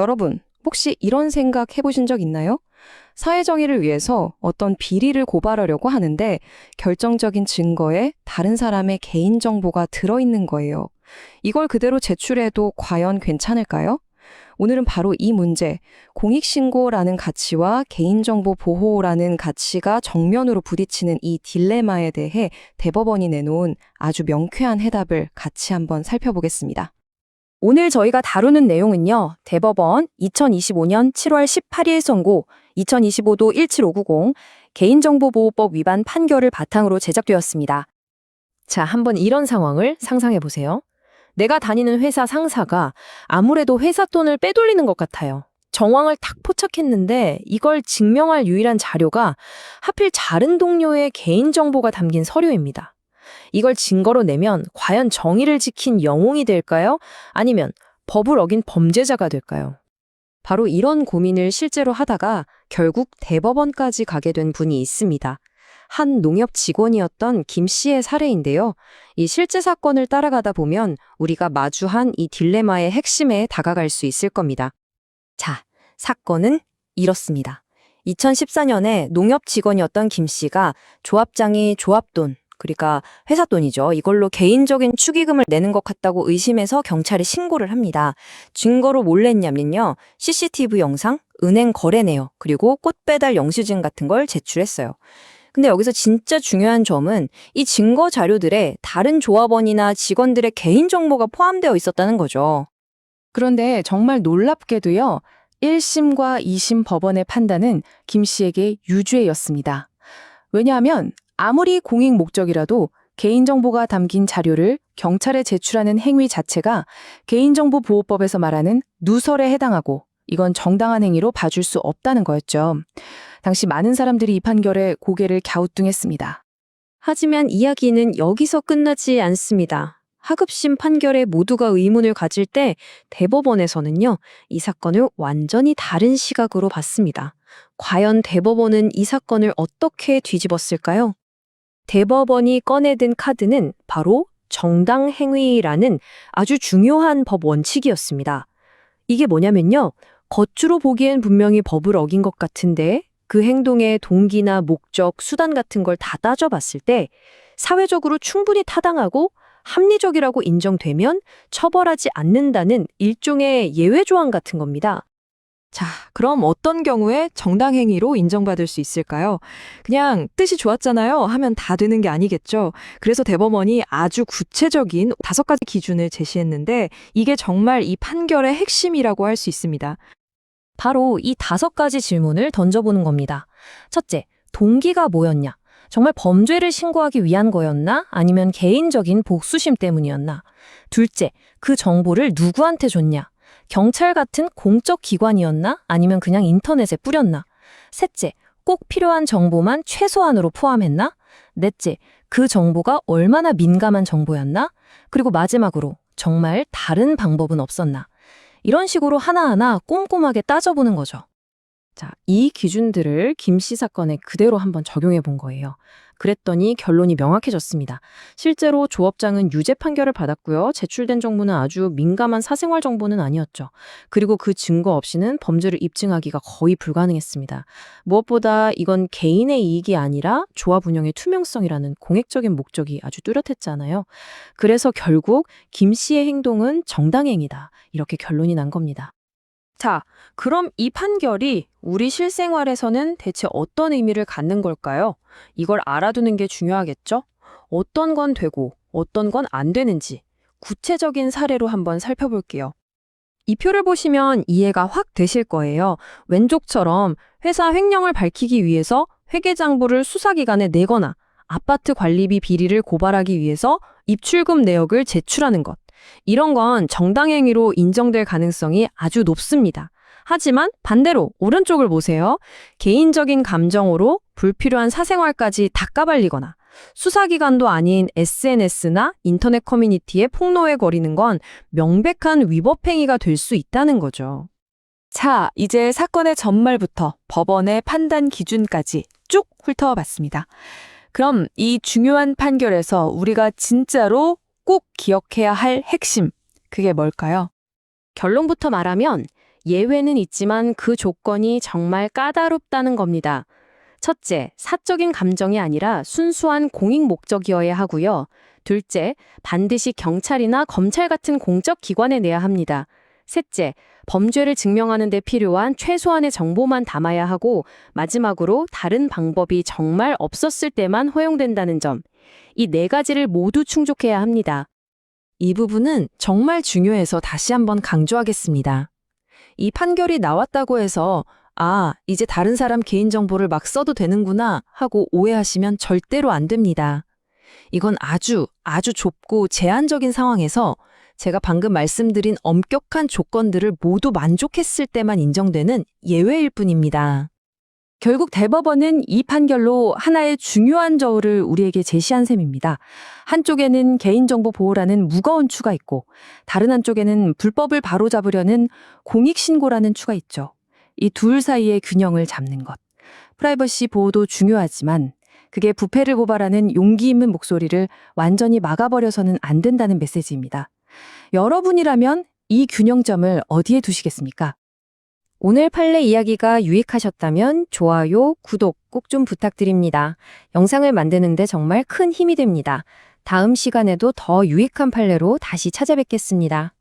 여러분, 혹시 이런 생각 해보신 적 있나요? 사회정의를 위해서 어떤 비리를 고발하려고 하는데 결정적인 증거에 다른 사람의 개인정보가 들어있는 거예요. 이걸 그대로 제출해도 과연 괜찮을까요? 오늘은 바로 이 문제, 공익신고라는 가치와 개인정보 보호라는 가치가 정면으로 부딪히는 이 딜레마에 대해 대법원이 내놓은 아주 명쾌한 해답을 같이 한번 살펴보겠습니다. 오늘 저희가 다루는 내용은요. 대법원 2025년 7월 18일 선고 2025도 17590 개인정보보호법 위반 판결을 바탕으로 제작되었습니다. 자, 한번 이런 상황을 상상해 보세요. 내가 다니는 회사 상사가 아무래도 회사 돈을 빼돌리는 것 같아요. 정황을 탁 포착했는데 이걸 증명할 유일한 자료가 하필 다른 동료의 개인정보가 담긴 서류입니다. 이걸 증거로 내면 과연 정의를 지킨 영웅이 될까요? 아니면 법을 어긴 범죄자가 될까요? 바로 이런 고민을 실제로 하다가 결국 대법원까지 가게 된 분이 있습니다. 한 농협 직원이었던 김 씨의 사례인데요. 이 실제 사건을 따라가다 보면 우리가 마주한 이 딜레마의 핵심에 다가갈 수 있을 겁니다. 자, 사건은 이렇습니다. 2014년에 농협 직원이었던 김 씨가 조합장이 조합돈, 그러니까 회사 돈이죠. 이걸로 개인적인 축의금을 내는 것 같다고 의심해서 경찰에 신고를 합니다. 증거로 뭘 냈냐면요. CCTV 영상, 은행 거래 내역, 그리고 꽃배달 영수증 같은 걸 제출했어요. 근데 여기서 진짜 중요한 점은 이 증거 자료들에 다른 조합원이나 직원들의 개인정보가 포함되어 있었다는 거죠. 그런데 정말 놀랍게도요. 1심과 2심 법원의 판단은 김 씨에게 유죄였습니다. 왜냐하면 아무리 공익 목적이라도 개인정보가 담긴 자료를 경찰에 제출하는 행위 자체가 개인정보보호법에서 말하는 누설에 해당하고 이건 정당한 행위로 봐줄 수 없다는 거였죠. 당시 많은 사람들이 이 판결에 고개를 갸우뚱했습니다. 하지만 이야기는 여기서 끝나지 않습니다. 하급심 판결에 모두가 의문을 가질 때 대법원에서는요, 이 사건을 완전히 다른 시각으로 봤습니다. 과연 대법원은 이 사건을 어떻게 뒤집었을까요? 대법원이 꺼내든 카드는 바로 정당행위라는 아주 중요한 법 원칙이었습니다. 이게 뭐냐면요, 겉으로 보기엔 분명히 법을 어긴 것 같은데 그 행동의 동기나 목적, 수단 같은 걸 다 따져봤을 때 사회적으로 충분히 타당하고 합리적이라고 인정되면 처벌하지 않는다는 일종의 예외 조항 같은 겁니다. 자, 그럼 어떤 경우에 정당행위로 인정받을 수 있을까요? 그냥 뜻이 좋았잖아요 하면 다 되는 게 아니겠죠. 그래서 대법원이 아주 구체적인 5가지 기준을 제시했는데 이게 정말 이 판결의 핵심이라고 할 수 있습니다. 바로 이 5가지 질문을 던져보는 겁니다. 첫째, 동기가 뭐였냐? 정말 범죄를 신고하기 위한 거였나? 아니면 개인적인 복수심 때문이었나? 둘째, 그 정보를 누구한테 줬냐? 경찰 같은 공적 기관이었나? 아니면 그냥 인터넷에 뿌렸나? 셋째, 꼭 필요한 정보만 최소한으로 포함했나? 넷째, 그 정보가 얼마나 민감한 정보였나? 그리고 마지막으로 정말 다른 방법은 없었나? 이런 식으로 하나하나 꼼꼼하게 따져보는 거죠. 자, 이 기준들을 김 씨 사건에 그대로 한번 적용해 본 거예요. 그랬더니 결론이 명확해졌습니다. 실제로 조업장은 유죄 판결을 받았고요. 제출된 정보는 아주 민감한 사생활 정보는 아니었죠. 그리고 그 증거 없이는 범죄를 입증하기가 거의 불가능했습니다. 무엇보다 이건 개인의 이익이 아니라 조합 운영의 투명성이라는 공익적인 목적이 아주 뚜렷했잖아요. 그래서 결국 김 씨의 행동은 정당행위다. 이렇게 결론이 난 겁니다. 자, 그럼 이 판결이 우리 실생활에서는 대체 어떤 의미를 갖는 걸까요? 이걸 알아두는 게 중요하겠죠? 어떤 건 되고 어떤 건 안 되는지 구체적인 사례로 한번 살펴볼게요. 이 표를 보시면 이해가 확 되실 거예요. 왼쪽처럼 회사 횡령을 밝히기 위해서 회계장부를 수사기관에 내거나 아파트 관리비 비리를 고발하기 위해서 입출금 내역을 제출하는 것. 이런 건 정당행위로 인정될 가능성이 아주 높습니다. 하지만 반대로 오른쪽을 보세요. 개인적인 감정으로 불필요한 사생활까지 다 까발리거나 수사기관도 아닌 SNS나 인터넷 커뮤니티에 폭로해 거리는 건 명백한 위법행위가 될 수 있다는 거죠. 자, 이제 사건의 전말부터 법원의 판단 기준까지 쭉 훑어봤습니다. 그럼 이 중요한 판결에서 우리가 진짜로 꼭 기억해야 할 핵심, 그게 뭘까요? 결론부터 말하면 예외는 있지만 그 조건이 정말 까다롭다는 겁니다. 첫째, 사적인 감정이 아니라 순수한 공익 목적이어야 하고요. 둘째, 반드시 경찰이나 검찰 같은 공적 기관에 내야 합니다. 셋째, 범죄를 증명하는 데 필요한 최소한의 정보만 담아야 하고, 마지막으로 다른 방법이 정말 없었을 때만 허용된다는 점. 이 네 가지를 모두 충족해야 합니다. 이 부분은 정말 중요해서 다시 한번 강조하겠습니다. 이 판결이 나왔다고 해서 이제 다른 사람 개인정보를 막 써도 되는구나 하고 오해하시면 절대로 안 됩니다. 이건 아주 좁고 제한적인 상황에서 제가 방금 말씀드린 엄격한 조건들을 모두 만족했을 때만 인정되는 예외일 뿐입니다. 결국 대법원은 이 판결로 하나의 중요한 저울을 우리에게 제시한 셈입니다. 한쪽에는 개인정보 보호라는 무거운 추가 있고, 다른 한쪽에는 불법을 바로잡으려는 공익신고라는 추가 있죠. 이 둘 사이의 균형을 잡는 것. 프라이버시 보호도 중요하지만 그게 부패를 고발하는 용기 있는 목소리를 완전히 막아버려서는 안 된다는 메시지입니다. 여러분이라면 이 균형점을 어디에 두시겠습니까? 오늘 판례 이야기가 유익하셨다면 좋아요, 구독 꼭 좀 부탁드립니다. 영상을 만드는데 정말 큰 힘이 됩니다. 다음 시간에도 더 유익한 판례로 다시 찾아뵙겠습니다.